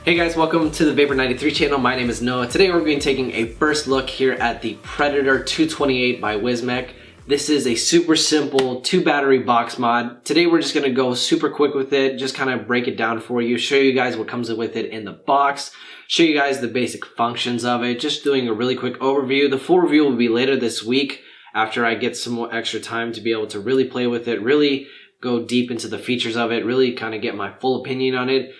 Hey guys, welcome to the Vapor 93 channel. My name is Noah. Today we're going to be taking a first look here at the Predator 228 by Wismec. This is a super simple 2-battery box mod. Today we're just going to go super quick with it, just kind of break it down for you, show you guys what comes with it in the box, show you guys the basic functions of it, just doing a really quick overview. The full review will be later this week after I get some more extra time to be able to really play with it, really go deep into the features of it, really kind of get my full opinion on it.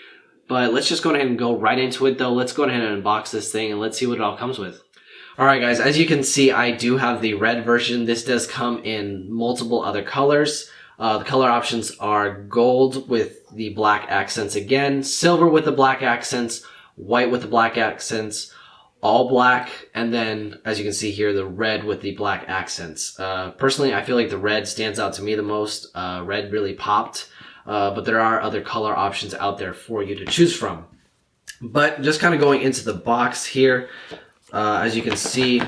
But let's just go ahead and go right into it though. Let's go ahead and unbox this thing and let's see what it all comes with. Alright guys, as you can see, I do have the red version. This does come in multiple other colors. The color options are gold with the black accents again, silver with the black accents, white with the black accents, all black, and then as you can see here, the red with the black accents. Personally, I feel like the red stands out to me the most. Red really popped. But there are other color options out there for you to choose from. But just kind of going into the box here, as you can see,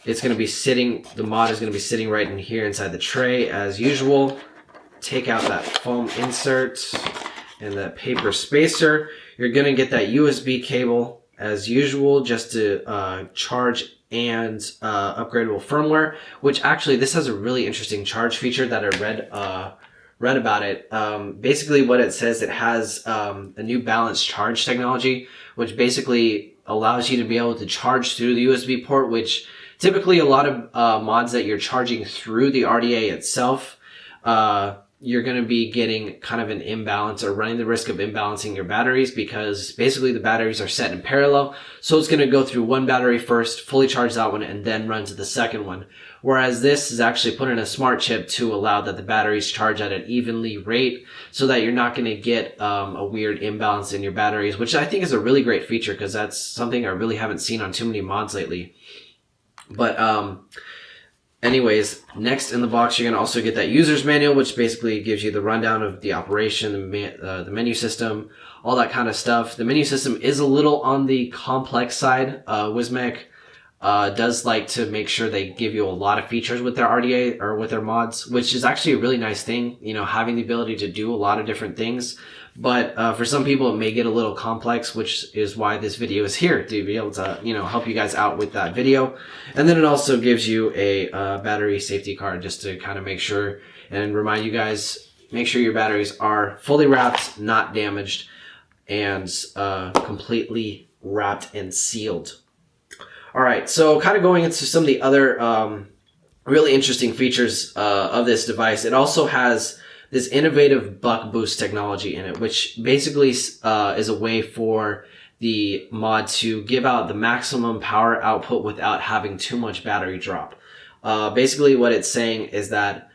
it's going to be sitting, the mod is going to be sitting right in here inside the tray as usual. Take out that foam insert and that paper spacer. You're going to get that USB cable as usual just to charge and upgradable firmware, which actually this has a really interesting charge feature that I read about it. Basically what it says, it has a new balanced charge technology, which basically allows you to be able to charge through the USB port, which typically a lot of mods that you're charging through the RDA itself, you're going to be getting kind of an imbalance or running the risk of imbalancing your batteries, because basically the batteries are set in parallel. So it's going to go through one battery first, fully charge that one, and then run to the second one. Whereas this is actually put in a smart chip to allow that the batteries charge at an evenly rate so that you're not going to get a weird imbalance in your batteries, which I think is a really great feature because that's something I really haven't seen on too many mods lately. But anyways, next in the box, you're going to also get that user's manual, which basically gives you the rundown of the operation, the menu system, all that kind of stuff. The menu system is a little on the complex side. Wismec does like to make sure they give you a lot of features with their RDA or with their mods, which is actually a really nice thing, you know, having the ability to do a lot of different things. But for some people, it may get a little complex, which is why this video is here, to be able to, you know, help you guys out with that video. And then it also gives you a battery safety card just to kind of make sure and remind you guys, make sure your batteries are fully wrapped, not damaged, and completely wrapped and sealed. Alright, so kind of going into some of the other really interesting features of this device, it also has this innovative buck boost technology in it, which basically is a way for the mod to give out the maximum power output without having too much battery drop. Basically what it's saying is that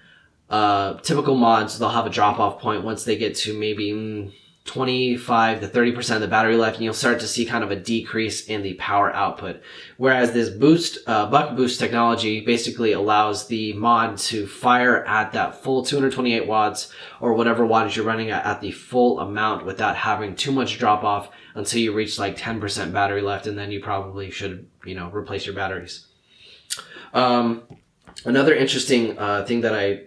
typical mods, they'll have a drop-off point once they get to maybe 25 to 30% of the battery left, and you'll start to see kind of a decrease in the power output. Whereas this buck boost technology basically allows the mod to fire at that full 228 watts or whatever wattage you're running at the full amount without having too much drop off until you reach like 10% battery left, and then you probably should, you know, replace your batteries. Another interesting thing that I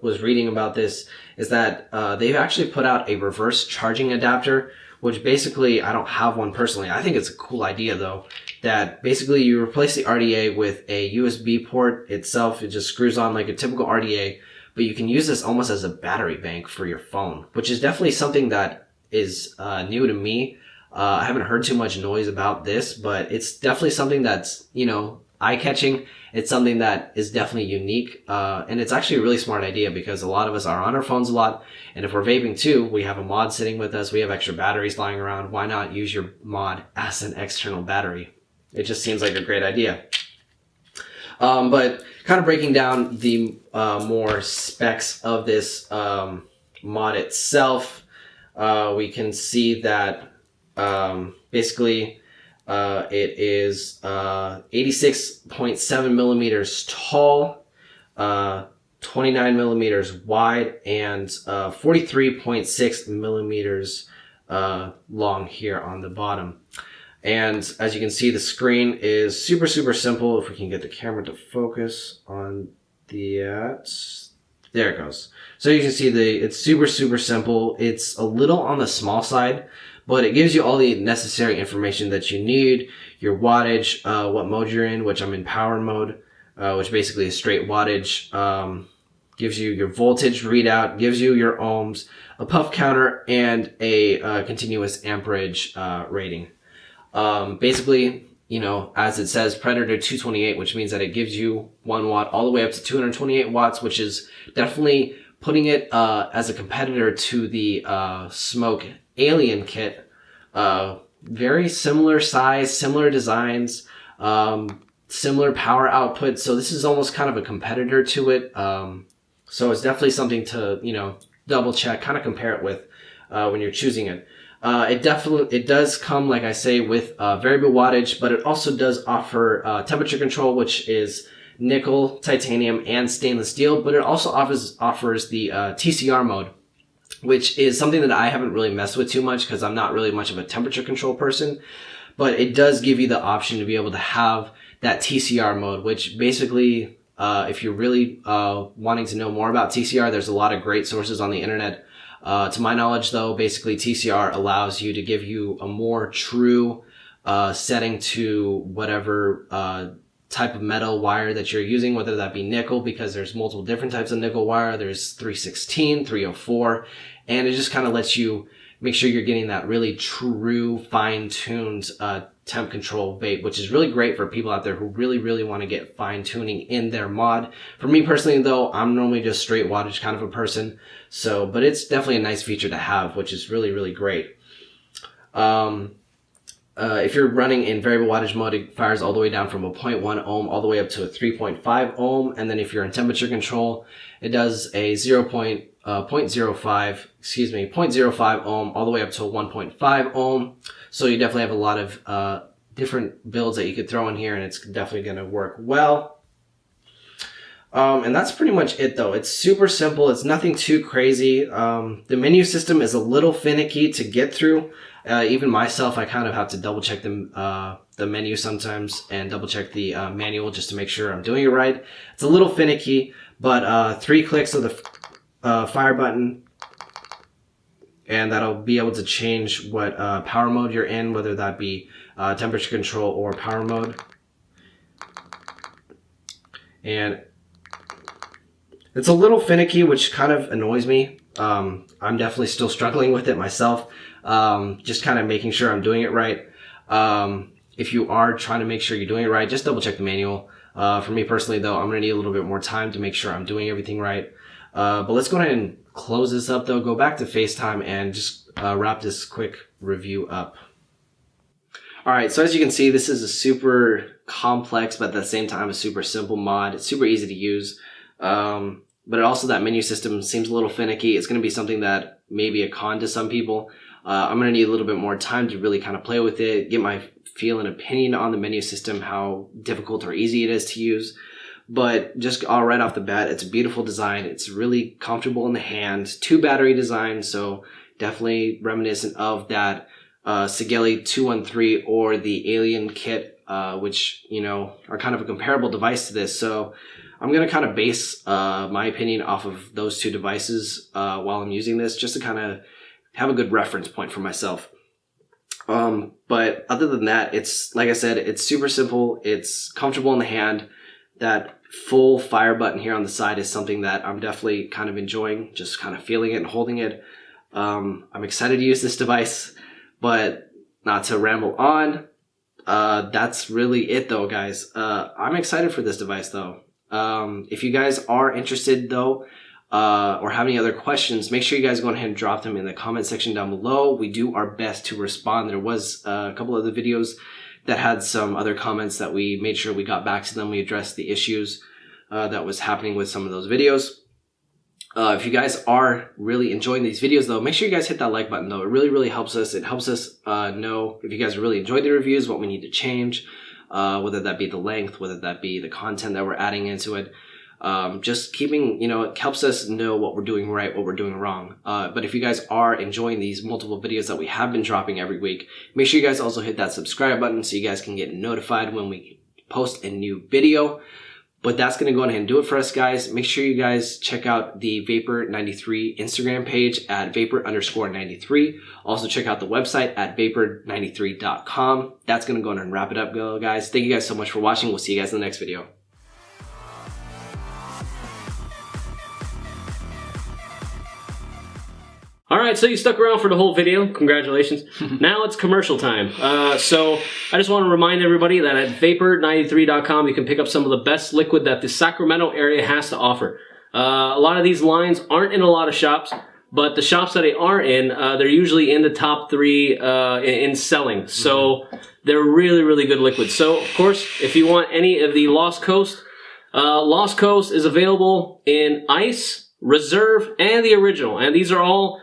was reading about this is that they've actually put out a reverse charging adapter, which basically, I don't have one personally. I think it's a cool idea though, that basically you replace the RDA with a USB port itself. It just screws on like a typical RDA, but you can use this almost as a battery bank for your phone, which is definitely something that is new to me. I haven't heard too much noise about this, but it's definitely something that's, you know, eye-catching. It's something that is definitely unique, and it's actually a really smart idea because a lot of us are on our phones a lot, and if we're vaping too, we have a mod sitting with us, we have extra batteries lying around. Why not use your mod as an external battery? It just seems like a great idea. But kind of breaking down the more specs of this mod itself, we can see that basically it is 86.7 millimeters tall, 29 millimeters wide, and 43.6 millimeters long here on the bottom. And as you can see, the screen is super simple. If we can get the camera to focus on that. There it goes. So you can see it's super simple. It's a little on the small side, but it gives you all the necessary information that you need, your wattage, what mode you're in, which I'm in power mode, which basically is straight wattage, gives you your voltage readout, gives you your ohms, a puff counter, and a continuous amperage rating. Basically, you know, as it says, Predator 228, which means that it gives you 1 watt all the way up to 228 watts, which is definitely putting it as a competitor to the Smoke Alien kit. Very similar size, similar designs, similar power output. So this is almost kind of a competitor to it. So it's definitely something to, you know, double check, kind of compare it with when you're choosing it. It does come, like I say, with variable wattage, but it also does offer temperature control, which is nickel, titanium, and stainless steel. But it also offers the TCR mode, which is something that I haven't really messed with too much because I'm not really much of a temperature control person. But it does give you the option to be able to have that TCR mode, which basically, if you're really wanting to know more about TCR, there's a lot of great sources on the internet. To my knowledge, though, basically TCR allows you to give you a more true setting to whatever type of metal wire that you're using, whether that be nickel, because there's multiple different types of nickel wire. There's 316, 304, and it just kind of lets you make sure you're getting that really true, fine-tuned temp control vape, which is really great for people out there who really want to get fine-tuning in their mod. For me personally, though, I'm normally just straight wattage kind of a person. So, but it's definitely a nice feature to have, which is really great. If you're running in variable wattage mode, it fires all the way down from a 0.1 ohm all the way up to a 3.5 ohm. And then if you're in temperature control, it does a 0.05 ohm all the way up to a 1.5 ohm. So you definitely have a lot of different builds that you could throw in here, and it's definitely going to work well. And that's pretty much it, though. It's super simple. It's nothing too crazy. The menu system is a little finicky to get through. Even myself, I kind of have to double check the menu sometimes and double check the manual just to make sure I'm doing it right. It's a little finicky, but 3 clicks of the fire button, and that'll be able to change what power mode you're in, whether that be temperature control or power mode. And it's a little finicky, which kind of annoys me. I'm definitely still struggling with it myself, just kind of making sure I'm doing it right. If you are trying to make sure you're doing it right, just double check the manual. For me personally, though, I'm going to need a little bit more time to make sure I'm doing everything right. But let's go ahead and close this up, though. Go back to FaceTime and just wrap this quick review up. All right, so as you can see, this is a super complex, but at the same time, a super simple mod. It's super easy to use. But also that menu system seems a little finicky. It's going to be something that may be a con to some people. I'm going to need a little bit more time to really kind of play with it, get my feel and opinion on the menu system, how difficult or easy it is to use. But just right off the bat, it's a beautiful design. It's really comfortable in the hand. 2 battery design, so definitely reminiscent of that Sigeli 213 or the Alien kit, which, you know, are kind of a comparable device to this. So I'm going to kind of base my opinion off of those 2 devices while I'm using this, just to kind of have a good reference point for myself. But other than that, it's, like I said, it's super simple. It's comfortable in the hand. That full fire button here on the side is something that I'm definitely kind of enjoying, just kind of feeling it and holding it. I'm excited to use this device, but not to ramble on. That's really it, though, guys. I'm excited for this device, though. If you guys are interested, though, or have any other questions, make sure you guys go ahead and drop them in the comment section down below. We do our best to respond. There was a couple other videos that had some other comments that we made sure we got back to them. We addressed the issues that was happening with some of those videos. If you guys are really enjoying these videos, though, make sure you guys hit that like button, though. It really helps us. It helps us know if you guys really enjoyed the reviews, what we need to change, whether that be the length, whether that be the content that we're adding into it. Just keeping, it helps us know what we're doing right, what we're doing wrong. But if you guys are enjoying these multiple videos that we have been dropping every week, make sure you guys also hit that subscribe button so you guys can get notified when we post a new video. But that's going to go ahead and do it for us, guys. Make sure you guys check out the Vapor93 Instagram page at Vapor_93. Also check out the website at Vapor93.com. That's going to go ahead and wrap it up, guys. Thank you guys so much for watching. We'll see you guys in the next video. Alright, so you stuck around for the whole video. Congratulations. Now it's commercial time. So I just want to remind everybody that at Vapor93.com you can pick up some of the best liquid that the Sacramento area has to offer. A lot of these lines aren't in a lot of shops, but the shops that they are in, they're usually in the top 3 in selling. So they're really, really good liquids. So, of course, if you want any of the Lost Coast is available in Ice, Reserve, and the Original. And these are all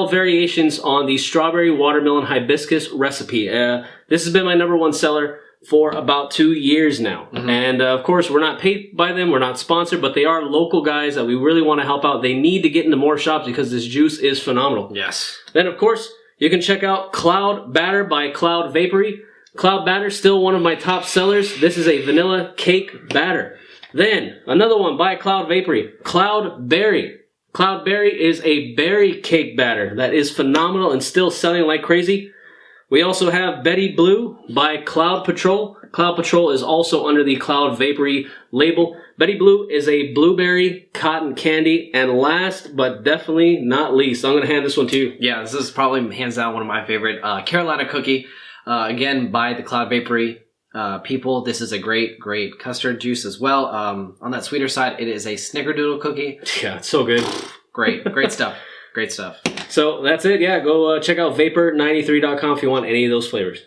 variations on the strawberry watermelon hibiscus recipe. This has been my #1 seller for about 2 years now. And of course, we're not paid by them. We're not sponsored, but they are local guys that we really want to help out. They need to get into more shops because this juice is phenomenal. Yes. Then, of course, you can check out Cloud Batter by Cloud Vapory. Cloud Batter, still one of my top sellers. This is a vanilla cake batter. Then, another one by Cloud Vapory, Cloud Berry. Cloud Berry is a berry cake batter that is phenomenal and still selling like crazy. We also have Betty Blue by Cloud Patrol. Cloud Patrol is also under the Cloud Vapory label. Betty Blue is a blueberry cotton candy. And last but definitely not least, I'm going to hand this one to you. Yeah, this is probably hands down one of my favorite. Carolina Cookie, again by the Cloud Vapory people. This is a great custard juice as well. On that sweeter side, it is a snickerdoodle cookie. Yeah, it's so good. Great stuff. Great stuff. So that's it. Yeah, go check out Vapor93.com if you want any of those flavors.